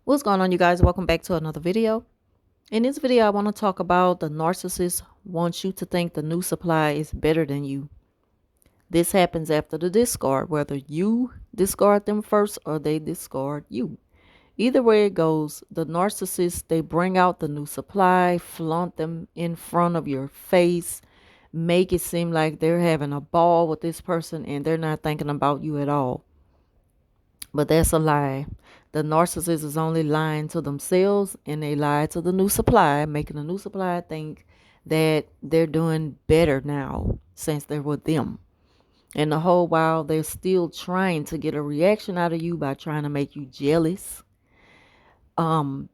What's going on, you guys? Welcome back to another video. In this video, I want to talk about the narcissist wants you to think the new supply is better than you. This happens after the discard, whether you discard them first or they discard you. Either way it goes, the narcissists, they bring out the new supply, flaunt them in front of your face, make it seem like they're having a ball with this person and they're not thinking about you at all. But that's a lie. The narcissist is only lying to themselves and they lie to the new supply, making the new supply think that they're doing better now since they're with them. And the whole while they're still trying to get a reaction out of you by trying to make you jealous. Um,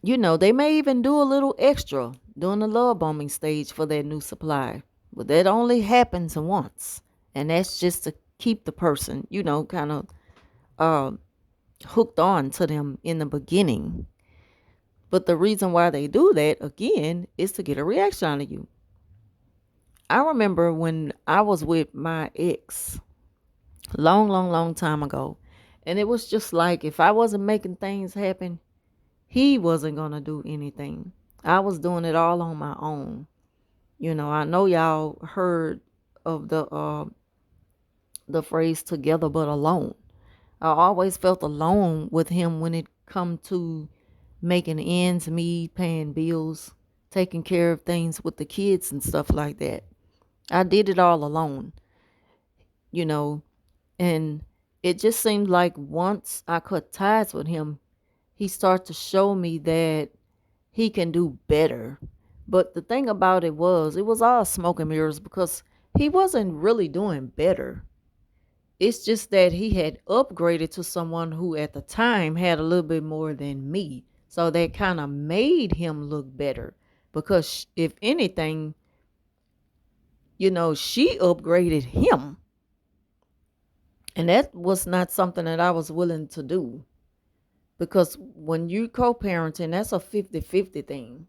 they may even do a little extra during the love bombing stage for their new supply. But that only happens once. And that's just to keep the person, kind of uh hooked on to them in the beginning. But the reason why they do that, again, is to get a reaction out of you. I remember when I was with my ex, long, long, long time ago. And it was just like if I wasn't making things happen, he wasn't going to do anything. I was doing it all on my own. I know y'all heard of the phrase together but alone. I always felt alone with him when it come to making ends meet, paying bills, taking care of things with the kids and stuff like that. I did it all alone, you know, and it just seemed like once I cut ties with him, he started to show me that he can do better. But the thing about it was all smoke and mirrors because he wasn't really doing better. It's just that he had upgraded to someone who at the time had a little bit more than me. So that kind of made him look better because if anything, she upgraded him. And that was not something that I was willing to do because when you co-parenting, that's a 50-50 thing,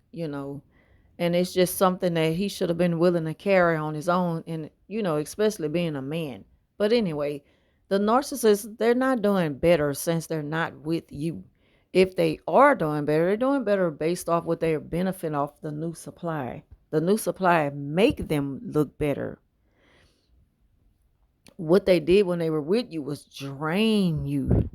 and it's just something that he should have been willing to carry on his own and, especially being a man. But anyway, the narcissists, they're not doing better since they're not with you. If they are doing better, they're doing better based off what they're benefiting off the new supply. The new supply make them look better. What they did when they were with you was drain you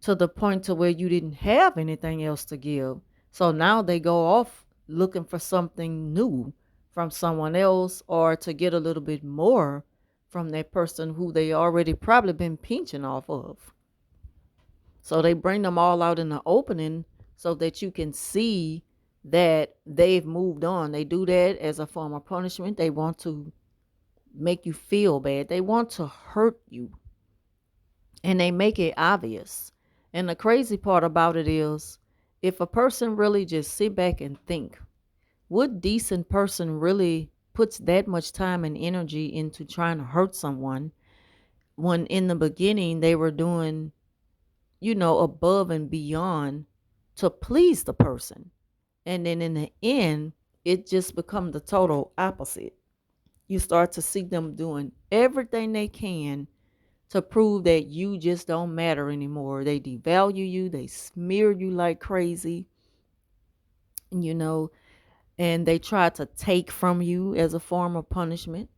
to the point to where you didn't have anything else to give. So now they go off looking for something new from someone else or to get a little bit more from that person who they already probably been pinching off of. So they bring them all out in the opening so that you can see that they've moved on. They do that as a form of punishment. They want to make you feel bad. They want to hurt you. And they make it obvious. And the crazy part about it is if a person really just sit back and think, what decent person really puts that much time and energy into trying to hurt someone when in the beginning they were doing, above and beyond to please the person. And then in the end, it just becomes the total opposite. You start to see them doing everything they can to prove that you just don't matter anymore. They devalue you, they smear you like crazy, and they try to take from you as a form of punishment.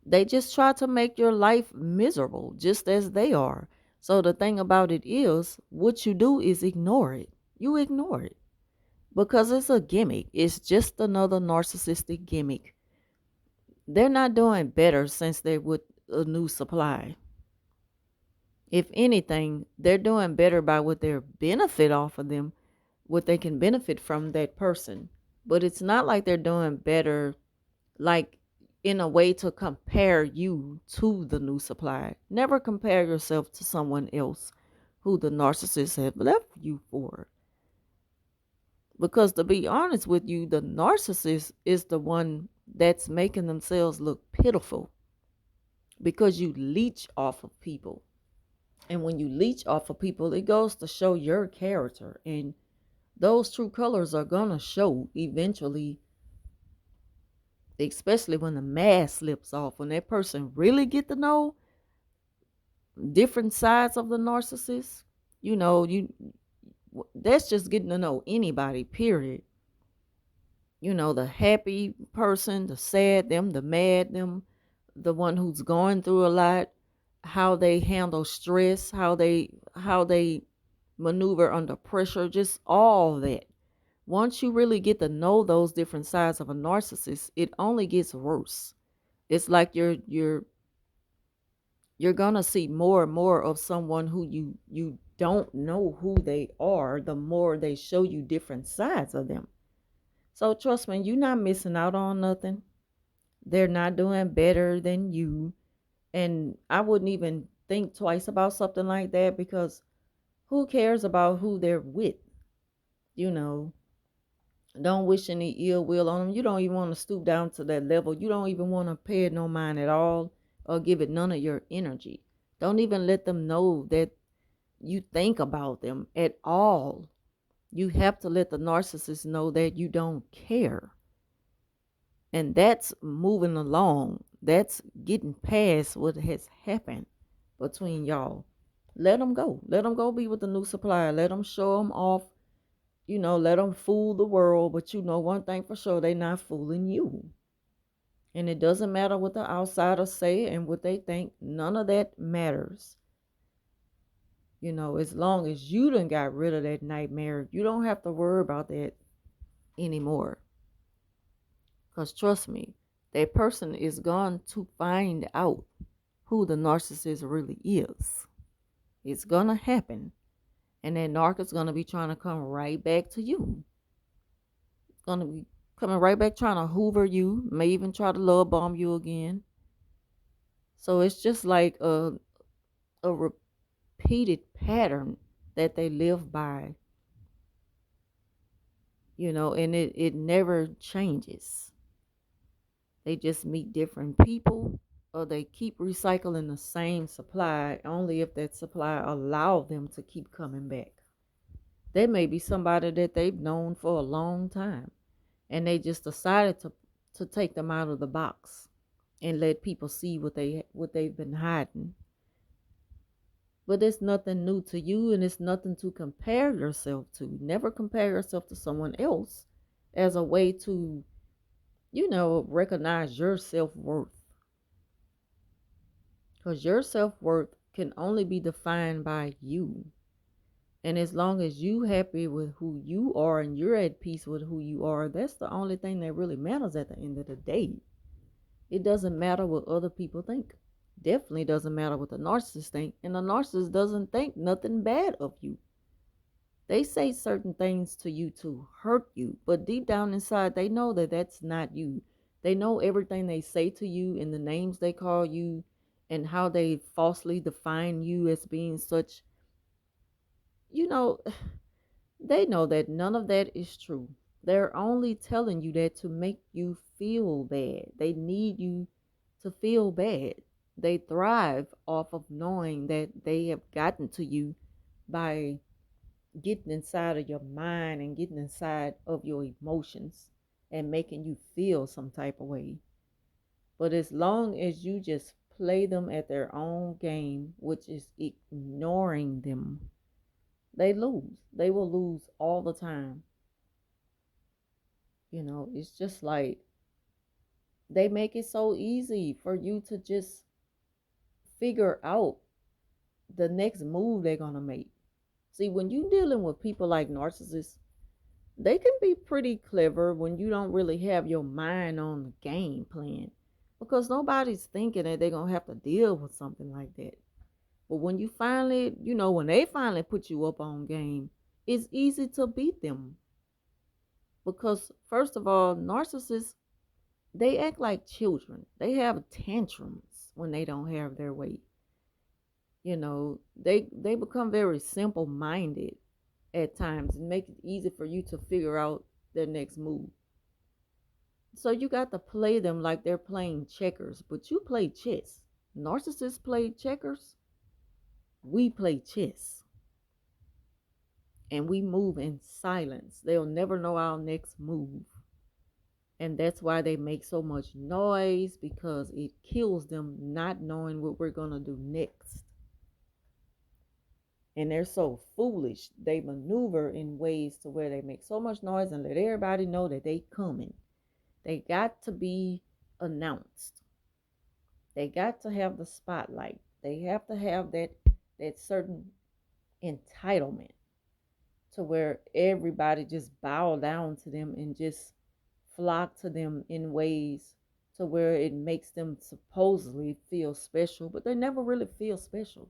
They just try to make your life miserable, just as they are. So the thing about it is, what you do is ignore it. You ignore it because it's a gimmick. It's just another narcissistic gimmick. They're not doing better since they're with a new supply. If anything, they're doing better by what their benefit off of them, what they can benefit from that person. But it's not like they're doing better, like in a way to compare you to the new supply. Never compare yourself to someone else who the narcissists have left you for. Because to be honest with you, the narcissist is the one that's making themselves look pitiful because you leech off of people. And when you leech off of people, it goes to show your character. And those true colors are going to show eventually, especially when the mask slips off. When that person really get to know different sides of the narcissist, You know, that's just getting to know anybody, period. You know, the happy person, the sad them, the mad them, the one who's going through a lot, how they handle stress, how they maneuver under pressure, just all that. Once you really get to know those different sides of a narcissist, it only gets worse. It's like you're gonna see more and more of someone who you don't know who they are, the more they show you different sides of them. So trust me, you're not missing out on nothing. They're not doing better than you. And I wouldn't even think twice about something like that, because who cares about who they're with? You know, don't wish any ill will on them. You don't even want to stoop down to that level. You don't even want to pay it no mind at all, or give it none of your energy. Don't even let them know that you think about them at all. You have to let the narcissist know that you don't care. And that's moving along. That's getting past what has happened between y'all. Let them go. Let them go be with the new supplier. Let them show them off. You know, let them fool the world. But you know one thing for sure, they not fooling you. And it doesn't matter what the outsiders say and what they think. None of that matters. You know, as long as you done got rid of that nightmare, you don't have to worry about that anymore. Because trust me, that person is going to find out who the narcissist really is. It's going to happen. And that narc is going to be trying to come right back to you. It's going to be coming right back trying to hoover you, may even try to love bomb you again. So it's just like a repeated pattern that they live by, you know, and it never changes. They just meet different people, or they keep recycling the same supply only if that supply allow them to keep coming back. They may be somebody that they've known for a long time, and they just decided to take them out of the box and let people see what they've been hiding. But it's nothing new to you, and it's nothing to compare yourself to. Never compare yourself to someone else as a way to, recognize your self-worth. Because your self-worth can only be defined by you. And as long as you happy with who you are and you're at peace with who you are, that's the only thing that really matters at the end of the day. It doesn't matter what other people think. Definitely doesn't matter what the narcissist think. And the narcissist doesn't think nothing bad of you. They say certain things to you to hurt you, but deep down inside, they know that that's not you. They know everything they say to you and the names they call you and how they falsely define you as being such, you know, they know that none of that is true. They're only telling you that to make you feel bad. They need you to feel bad. They thrive off of knowing that they have gotten to you by getting inside of your mind and getting inside of your emotions and making you feel some type of way. But as long as you just play them at their own game, which is ignoring them, they lose. They will lose all the time. It's just like they make it so easy for you to just figure out the next move they're going to make. See, when you're dealing with people like narcissists, they can be pretty clever when you don't really have your mind on the game plan, because nobody's thinking that they're going to have to deal with something like that. But when you finally, when they finally put you up on game, it's easy to beat them. Because, first of all, narcissists, they act like children. They have tantrums when they don't have their way. They become very simple minded at times and make it easy for you to figure out their next move. So you got to play them like they're playing checkers, but you play chess. Narcissists play checkers. We play chess. And we move in silence. They'll never know our next move. And that's why they make so much noise, because it kills them not knowing what we're going to do next. And they're so foolish. They maneuver in ways to where they make so much noise and let everybody know that they coming. They got to be announced. They got to have the spotlight. They have to have that certain entitlement to where everybody just bow down to them and just flock to them in ways to where it makes them supposedly feel special, but they never really feel special.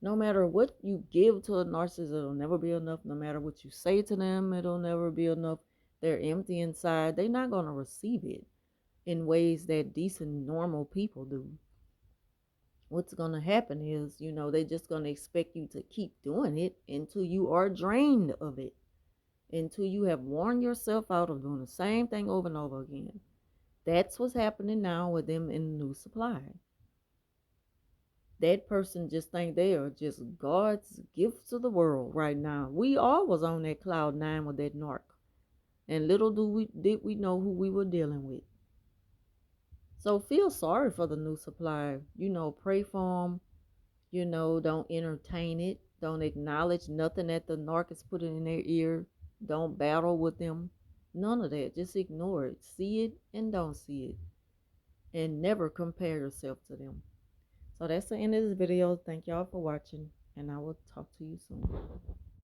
No matter what you give to a narcissist, it'll never be enough. No matter what you say to them, it'll never be enough. They're empty inside. They're not going to receive it in ways that decent, normal people do. What's going to happen is, they're just going to expect you to keep doing it until you are drained of it, until you have worn yourself out of doing the same thing over and over again. That's what's happening now with them in the new supply. That person just think they are just God's gift to the world right now. We all was on that cloud nine with that narc, and little did we know who we were dealing with. So feel sorry for the new supply. Pray for them. Don't entertain it. Don't acknowledge nothing that the narc is putting in their ear. Don't battle with them. None of that. Just ignore it. See it and don't see it. And never compare yourself to them. So that's the end of this video. Thank y'all for watching, and I will talk to you soon.